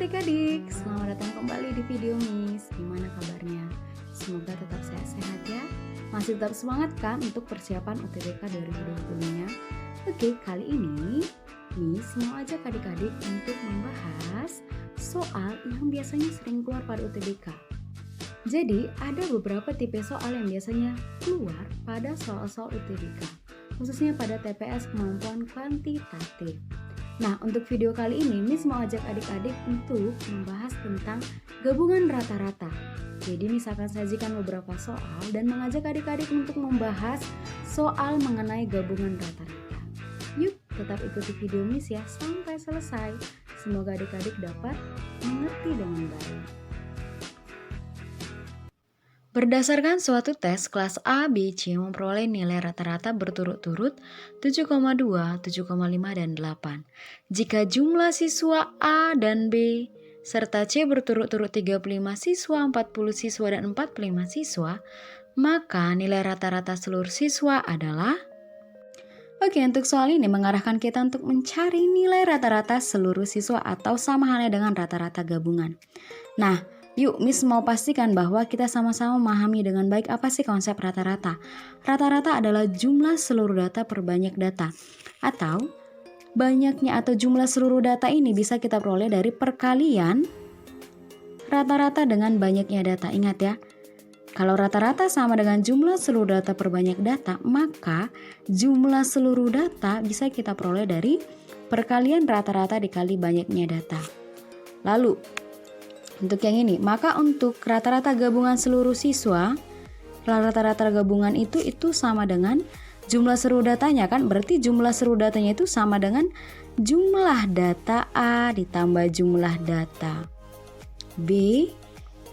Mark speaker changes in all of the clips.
Speaker 1: adik-adik, selamat datang kembali di video Miss. Gimana kabarnya? Semoga tetap sehat-sehat ya. Masih tetap semangat kan untuk persiapan UTBK 2020-nya? Oke, kali ini Miss mau ajak adik-adik untuk membahas soal yang biasanya sering keluar pada UTBK. Jadi, ada beberapa tipe soal yang biasanya keluar pada soal-soal UTBK, khususnya pada TPS kemampuan kuantitatif. Nah, untuk video kali ini, Miss mau ajak adik-adik untuk membahas tentang gabungan rata-rata. Jadi, Miss akan sajikan beberapa soal dan mengajak adik-adik untuk membahas soal mengenai gabungan rata-rata. Yuk, tetap ikuti video Miss ya sampai selesai. Semoga adik-adik dapat mengerti dengan baik. Berdasarkan suatu tes, kelas A, B, C memperoleh nilai rata-rata berturut-turut 7,2, 7,5, dan 8. Jika jumlah siswa A dan B serta C berturut-turut 35 siswa, 40 siswa, dan 45 siswa, maka nilai rata-rata seluruh siswa adalah... Oke, untuk soal ini mengarahkan kita untuk mencari nilai rata-rata seluruh siswa atau sama halnya dengan rata-rata gabungan. Nah, yuk, Miss mau pastikan bahwa kita sama-sama memahami dengan baik apa sih konsep rata-rata. Rata-rata adalah jumlah seluruh data per banyak data. Atau banyaknya atau jumlah seluruh data ini bisa kita peroleh dari perkalian rata-rata dengan banyaknya data. Ingat ya, kalau rata-rata sama dengan jumlah seluruh data per banyak data, maka jumlah seluruh data bisa kita peroleh dari perkalian rata-rata dikali banyaknya data. Lalu, untuk yang ini, maka untuk rata-rata gabungan seluruh siswa, rata-rata gabungan itu sama dengan jumlah seluruh datanya kan? Berarti jumlah seluruh datanya itu sama dengan jumlah data A ditambah jumlah data B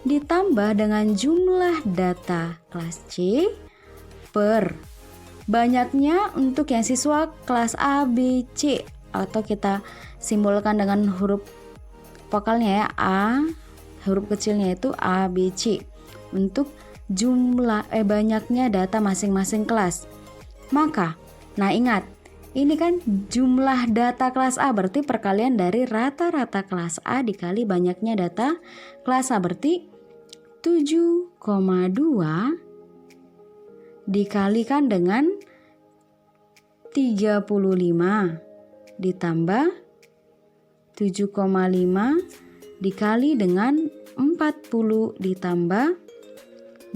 Speaker 1: ditambah dengan jumlah data kelas C per banyaknya untuk yang siswa kelas A, B, C, atau kita simbolkan dengan huruf vokalnya ya, A, huruf kecilnya itu A, B, C, untuk jumlah banyaknya data masing-masing kelas. Maka, nah ingat, ini kan jumlah data kelas A, berarti perkalian dari rata-rata kelas A dikali banyaknya data kelas A, berarti 7,2 dikalikan dengan 35 ditambah 7,5 dikali dengan 40 ditambah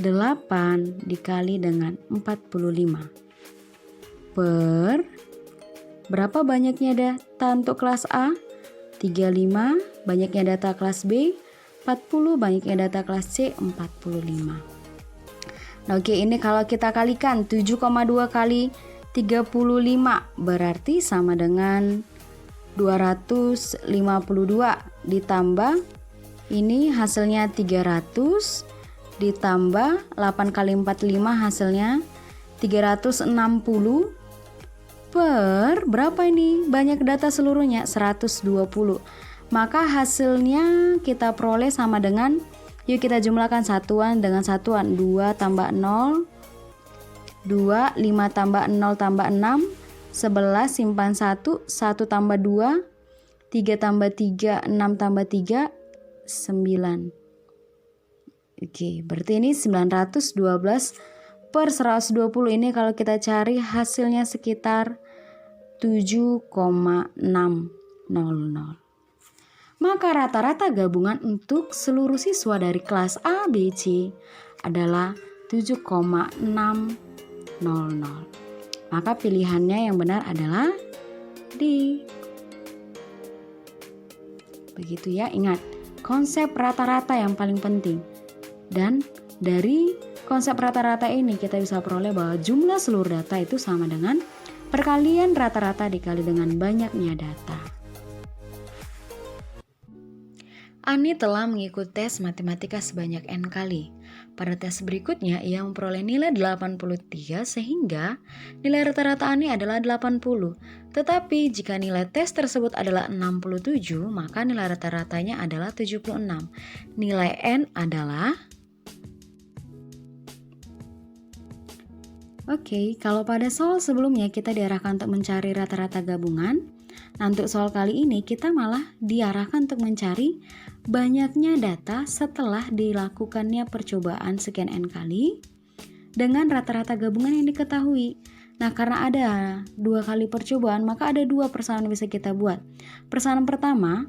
Speaker 1: 8 dikali dengan 45 per berapa banyaknya data untuk kelas A? 35, banyaknya data kelas B 40, banyaknya data kelas C 45. Nah, oke, ini kalau kita kalikan 7,2 kali 35 berarti sama dengan 252 ditambah ini hasilnya 300 ditambah 8 kali 45 hasilnya 360 per berapa ini? Banyak data seluruhnya 120. Maka hasilnya kita peroleh sama dengan, yuk kita jumlahkan satuan dengan satuan, 2 tambah 0 2, 5 tambah 0 tambah 6 11 simpan 1 1 tambah 2 3 tambah 3 6 tambah 3 9. Oke, berarti ini 912 per 120. Ini kalau kita cari hasilnya sekitar 7,600. Maka rata-rata gabungan untuk seluruh siswa dari kelas A, B, C adalah 7,600. Maka pilihannya yang benar adalah D. Begitu ya, ingat konsep rata-rata yang paling penting. Dan dari konsep rata-rata ini kita bisa peroleh bahwa jumlah seluruh data itu sama dengan perkalian rata-rata dikali dengan banyaknya data. Ani telah mengikuti tes matematika sebanyak N kali. Pada tes berikutnya ia memperoleh nilai 83 sehingga nilai rata-rata Ani adalah 80. Tetapi jika nilai tes tersebut adalah 67, maka nilai rata-ratanya adalah 76. Nilai N adalah... Oke, kalau pada soal sebelumnya kita diarahkan untuk mencari rata-rata gabungan, Nah, untuk soal kali ini kita malah diarahkan untuk mencari banyaknya data setelah dilakukannya percobaan sekian N kali dengan rata-rata gabungan yang diketahui. Nah, karena ada 2 kali percobaan, maka ada 2 persamaan yang bisa kita buat. Persamaan pertama,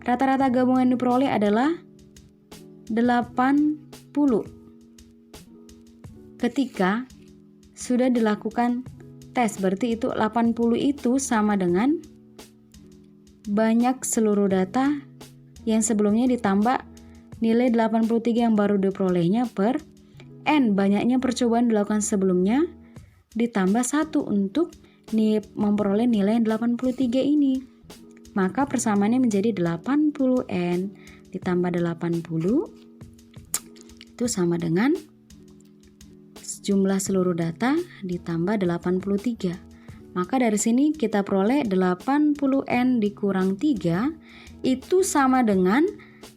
Speaker 1: rata-rata gabungan yang diperoleh adalah 80 ketika sudah dilakukan tes. Berarti itu 80 itu sama dengan banyak seluruh data yang sebelumnya ditambah nilai 83 yang baru diperolehnya per N banyaknya percobaan dilakukan sebelumnya ditambah 1 untuk memperoleh nilai 83 ini. Maka persamaannya menjadi 80N ditambah 80 itu sama dengan jumlah seluruh data ditambah 83. Maka dari sini kita peroleh 80N dikurang 3 itu sama dengan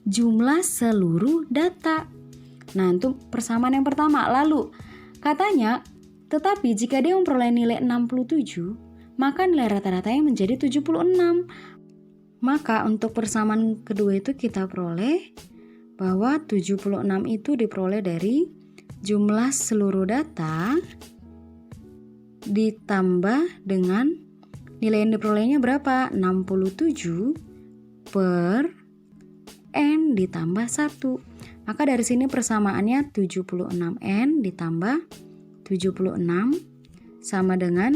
Speaker 1: jumlah seluruh data. Nah, itu persamaan yang pertama. Lalu katanya, tetapi jika dia memperoleh nilai 67, maka nilai rata-ratanya menjadi 76. Maka untuk persamaan kedua itu kita peroleh bahwa 76 itu diperoleh dari jumlah seluruh data ditambah dengan nilai yang diperolehnya berapa? 67 per N ditambah 1. Maka dari sini persamaannya 76N ditambah 76 sama dengan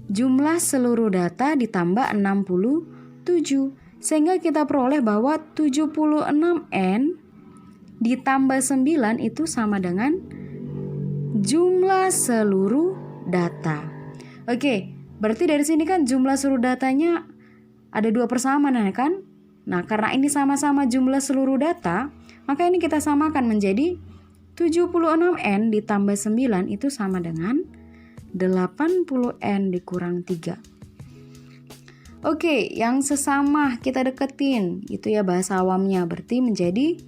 Speaker 1: jumlah seluruh data ditambah 67. Sehingga kita peroleh bahwa 76N ditambah 9 itu sama dengan jumlah seluruh data. Oke, berarti dari sini kan jumlah seluruh datanya ada 2 persamaan ya kan? Nah, karena ini sama-sama jumlah seluruh data, maka ini kita samakan menjadi 76N ditambah 9 itu sama dengan 80N dikurang 3. Oke, yang sesama kita deketin, itu ya bahasa awamnya, berarti menjadi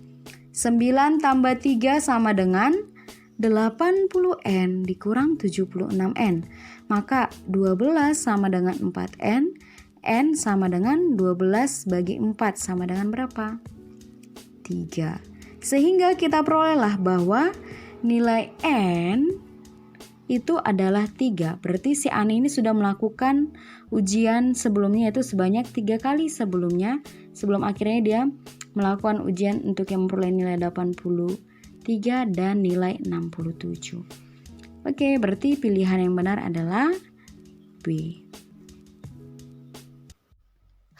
Speaker 1: 9 tambah 3 sama dengan 80N dikurang 76N. Maka 12 sama dengan 4N, N sama dengan 12 bagi 4 sama dengan berapa? 3. Sehingga kita perolehlah bahwa nilai N itu adalah 3. Berarti si Ani ini sudah melakukan ujian sebelumnya yaitu sebanyak 3 kali sebelumnya. Sebelum akhirnya dia melakukan ujian untuk yang memperoleh nilai 83 dan nilai 67. Oke, berarti pilihan yang benar adalah B.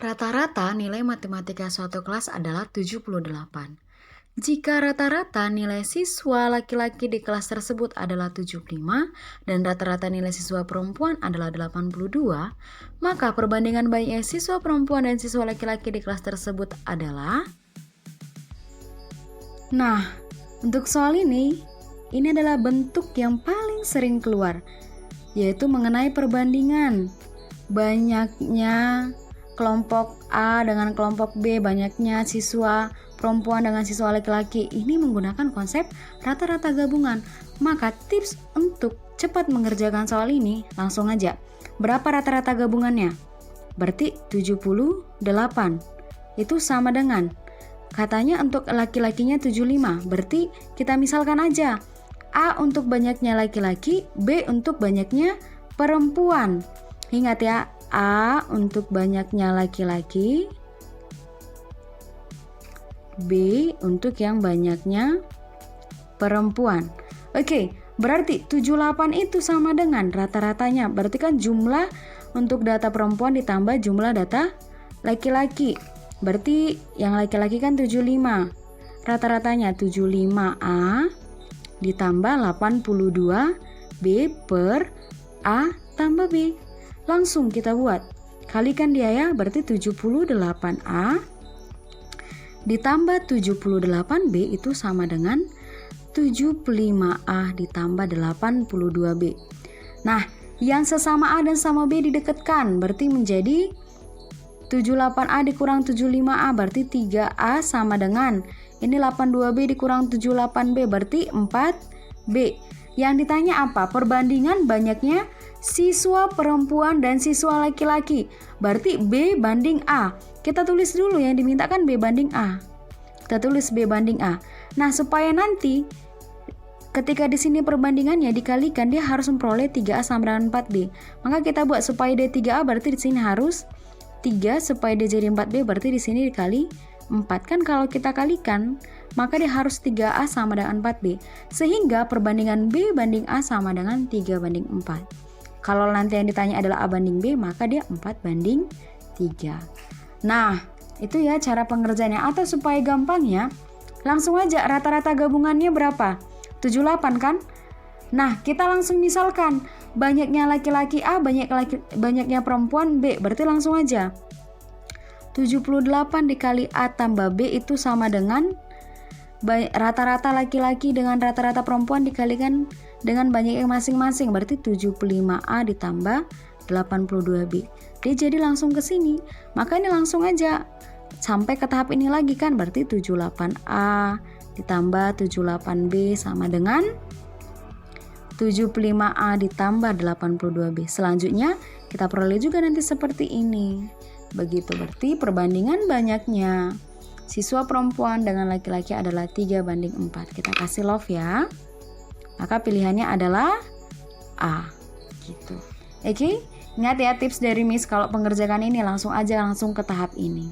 Speaker 1: Rata-rata nilai matematika suatu kelas adalah 78. Jika rata-rata nilai siswa laki-laki di kelas tersebut adalah 75 dan rata-rata nilai siswa perempuan adalah 82, maka perbandingan banyaknya siswa perempuan dan siswa laki-laki di kelas tersebut adalah. Nah, untuk soal ini adalah bentuk yang paling sering keluar, yaitu mengenai perbandingan banyaknya kelompok A dengan kelompok B, banyaknya siswa perempuan dengan siswa laki-laki. Ini menggunakan konsep rata-rata gabungan. Maka tips untuk cepat mengerjakan soal ini, langsung aja. Berapa rata-rata gabungannya? Berarti 78. Itu sama dengan, katanya untuk laki-lakinya 75. Berarti kita misalkan aja, A untuk banyaknya laki-laki, B untuk banyaknya perempuan. Ingat ya, A untuk banyaknya laki-laki, B untuk yang banyaknya perempuan. Oke, berarti 78 itu sama dengan rata-ratanya. Berarti kan jumlah untuk data perempuan ditambah jumlah data laki-laki. Berarti yang laki-laki kan 75. Rata-ratanya 75A ditambah 82B per A tambah B. Langsung kita buat. Kalikan dia ya, berarti 78A ditambah 78B itu sama dengan 75A ditambah 82B. Nah, yang sesama A dan sama B didekatkan, berarti menjadi 78A dikurang 75A, berarti 3A sama dengan, ini 82B dikurang 78B, berarti 4B. Yang ditanya apa? Perbandingan banyaknya siswa perempuan dan siswa laki-laki. Berarti B banding A. Kita tulis dulu yang dimintakan B banding A. Kita tulis B banding A. Nah, supaya nanti ketika di sini perbandingannya dikalikan, dia harus memperoleh 3A sama dengan 4B. Maka kita buat supaya dia 3A berarti di sini harus 3, supaya dia jadi 4B berarti di sini dikali 4. Kan kalau kita kalikan, maka dia harus 3A sama dengan 4B. Sehingga perbandingan B banding A sama dengan 3 banding 4. Kalau nanti yang ditanya adalah A banding B, maka dia 4 banding 3. Nah, itu ya cara pengerjaannya. Atau supaya gampang ya, langsung aja rata-rata gabungannya berapa? 78 kan? Nah, kita langsung misalkan banyaknya laki-laki A, banyaknya perempuan B. Berarti langsung aja 78 dikali A tambah B itu sama dengan rata-rata laki-laki dengan rata-rata perempuan dikalikan dengan banyaknya masing-masing. Berarti 75A ditambah 82B. Dia jadi langsung ke sini. Maka ini langsung aja sampai ke tahap ini lagi kan. Berarti 78A ditambah 78B sama dengan 75A ditambah 82B. Selanjutnya kita peroleh juga nanti seperti ini. Begitu, berarti perbandingan banyaknya siswa perempuan dengan laki-laki adalah 3 banding 4. Kita kasih love ya. Maka pilihannya adalah A. Gitu. Oke, ingat ya tips dari Miss kalau pengerjaan ini langsung ke tahap ini.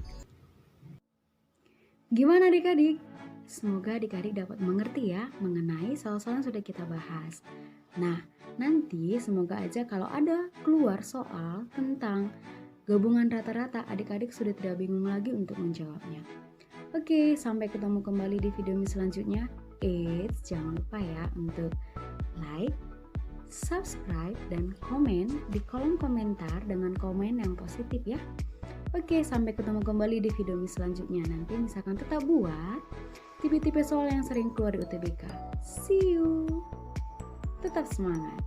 Speaker 1: Gimana adik-adik? Semoga adik-adik dapat mengerti ya mengenai soal-soal yang sudah kita bahas. Nah, nanti semoga aja kalau ada keluar soal tentang gabungan rata-rata, adik-adik sudah tidak bingung lagi untuk menjawabnya. Oke, sampai ketemu kembali di video selanjutnya. Jangan lupa ya untuk like, subscribe, dan komen di kolom komentar dengan komen yang positif ya. Oke, sampai ketemu kembali di video selanjutnya. Nanti misalkan tetap buat tipe-tipe soal yang sering keluar di UTBK. See you. Tetap semangat.